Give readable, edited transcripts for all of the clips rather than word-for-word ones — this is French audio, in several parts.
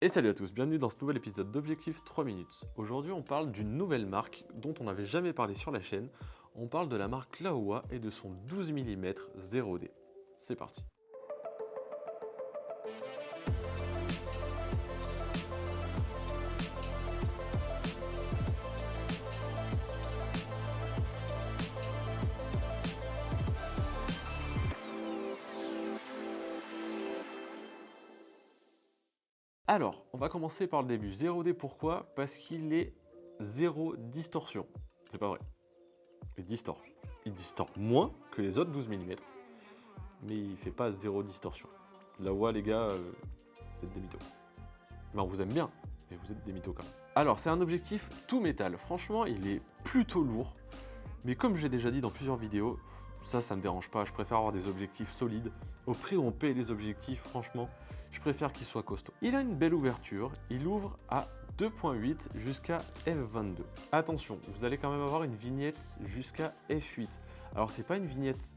Et salut à tous, bienvenue dans ce nouvel épisode d'Objectif 3 minutes. Aujourd'hui on parle d'une nouvelle marque dont on n'avait jamais parlé sur la chaîne. On parle de la marque Laowa et de son 12 mm 0D. C'est parti. Alors, on va commencer par le début. 0D, pourquoi? Parce qu'il est zéro distorsion. C'est pas vrai. Il distord. Il distord moins que les autres 12 mm. Mais il fait pas zéro distorsion. Laowa, les gars, vous êtes des mythos. Mais on vous aime bien, mais vous êtes des mythos quand même. Alors, c'est un objectif tout métal. Franchement, il est plutôt lourd. Mais comme j'ai déjà dit dans plusieurs vidéos, ça me dérange pas. Je préfère avoir des objectifs solides. Au prix où on paye les objectifs, franchement, je préfère qu'ils soient costauds. Il a une belle ouverture. Il ouvre à 2.8 jusqu'à f22. Attention, vous allez quand même avoir une vignette jusqu'à f8. Alors, c'est pas une vignette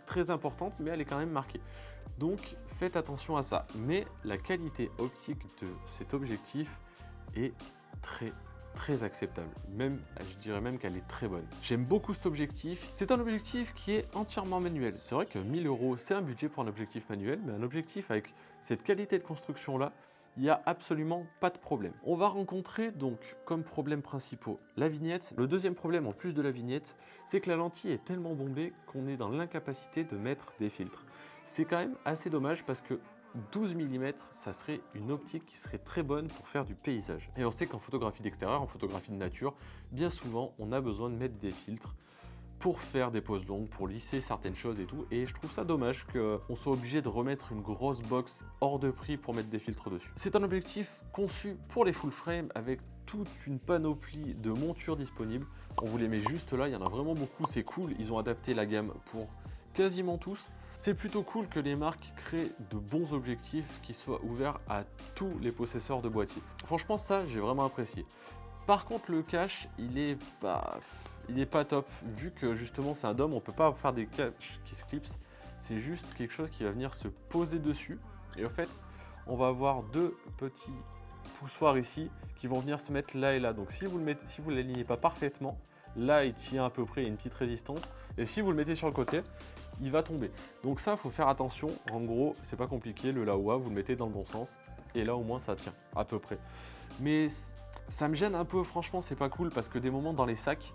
très importante, mais elle est quand même marquée. Donc, faites attention à ça. Mais la qualité optique de cet objectif est très acceptable. Même, je dirais même qu'elle est très bonne. J'aime beaucoup cet objectif. C'est un objectif qui est entièrement manuel. C'est vrai que 1000 €, c'est un budget pour un objectif manuel, mais un objectif avec cette qualité de construction là, il n'y a absolument pas de problème. On va rencontrer donc comme problème principaux la vignette. Le deuxième problème en plus de la vignette, c'est que la lentille est tellement bombée qu'on est dans l'incapacité de mettre des filtres. C'est quand même assez dommage parce que 12 mm, ça serait une optique qui serait très bonne pour faire du paysage. Et on sait qu'en photographie d'extérieur, en photographie de nature, bien souvent, on a besoin de mettre des filtres pour faire des poses longues, pour lisser certaines choses et tout. Et je trouve ça dommage qu'on soit obligé de remettre une grosse box hors de prix pour mettre des filtres dessus. C'est un objectif conçu pour les full frame avec toute une panoplie de montures disponibles. On vous les met juste là, il y en a vraiment beaucoup, c'est cool. Ils ont adapté la gamme pour quasiment tous. C'est plutôt cool que les marques créent de bons objectifs qui soient ouverts à tous les possesseurs de boîtiers. Franchement, ça, j'ai vraiment apprécié. Par contre, le cache, il est pas top. Vu que justement, c'est un dôme, on peut pas faire des caches qui se clipsent. C'est juste quelque chose qui va venir se poser dessus. Et en fait, on va avoir deux petits poussoirs ici qui vont venir se mettre là et là. Donc si vous ne l'alignez pas parfaitement, là il tient à peu près une petite résistance. Et si vous le mettez sur le côté, il va tomber. Donc ça, il faut faire attention. En gros, c'est pas compliqué. Le Laowa, vous le mettez dans le bon sens. Et là, au moins, ça tient à peu près. Mais ça me gêne un peu. Franchement, c'est pas cool parce que des moments dans les sacs,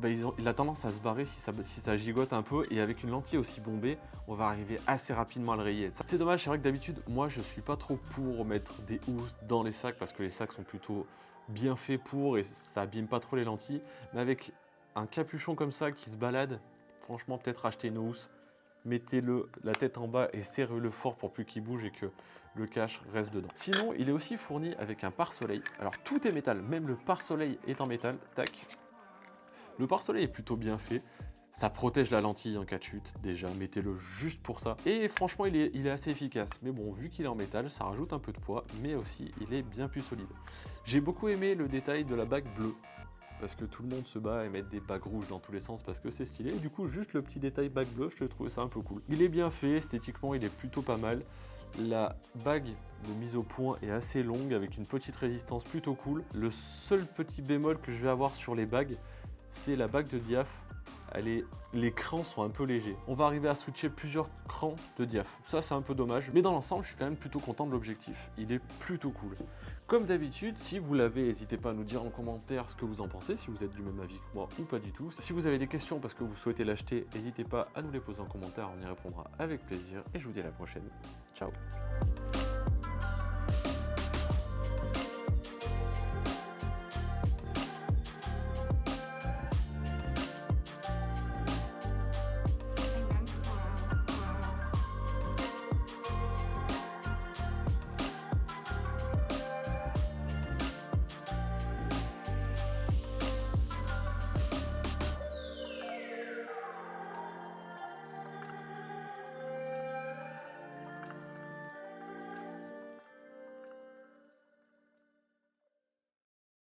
il a tendance à se barrer si ça gigote un peu. Et avec une lentille aussi bombée, on va arriver assez rapidement à le rayer. C'est dommage. C'est vrai que d'habitude, moi, je suis pas trop pour mettre des housses dans les sacs parce que les sacs sont plutôt bien faits pour et ça abîme pas trop les lentilles. Mais avec un capuchon comme ça qui se balade, franchement, peut-être acheter une housse. Mettez-le la tête en bas et serrez-le fort pour plus qu'il bouge et que le cache reste dedans. Sinon, il est aussi fourni avec un pare-soleil. Alors, tout est métal, même le pare-soleil est en métal. Tac. Le pare-soleil est plutôt bien fait. Ça protège la lentille en cas de chute, déjà, mettez-le juste pour ça. Et franchement, il est assez efficace. Mais bon, vu qu'il est en métal, ça rajoute un peu de poids, mais aussi, il est bien plus solide. J'ai beaucoup aimé le détail de la bague bleue. Parce que tout le monde se bat et met des bagues rouges dans tous les sens parce que c'est stylé. Et du coup, juste le petit détail bague bleue, je trouvais ça un peu cool. Il est bien fait, esthétiquement, il est plutôt pas mal. La bague de mise au point est assez longue avec une petite résistance plutôt cool. Le seul petit bémol que je vais avoir sur les bagues, c'est la bague de diaph. Les crans sont un peu légers. On va arriver à switcher plusieurs crans de diaph. Ça, c'est un peu dommage. Mais dans l'ensemble, je suis quand même plutôt content de l'objectif. Il est plutôt cool. Comme d'habitude, si vous l'avez, n'hésitez pas à nous dire en commentaire ce que vous en pensez, si vous êtes du même avis que moi ou pas du tout. Si vous avez des questions parce que vous souhaitez l'acheter, n'hésitez pas à nous les poser en commentaire. On y répondra avec plaisir. Et je vous dis à la prochaine. Ciao.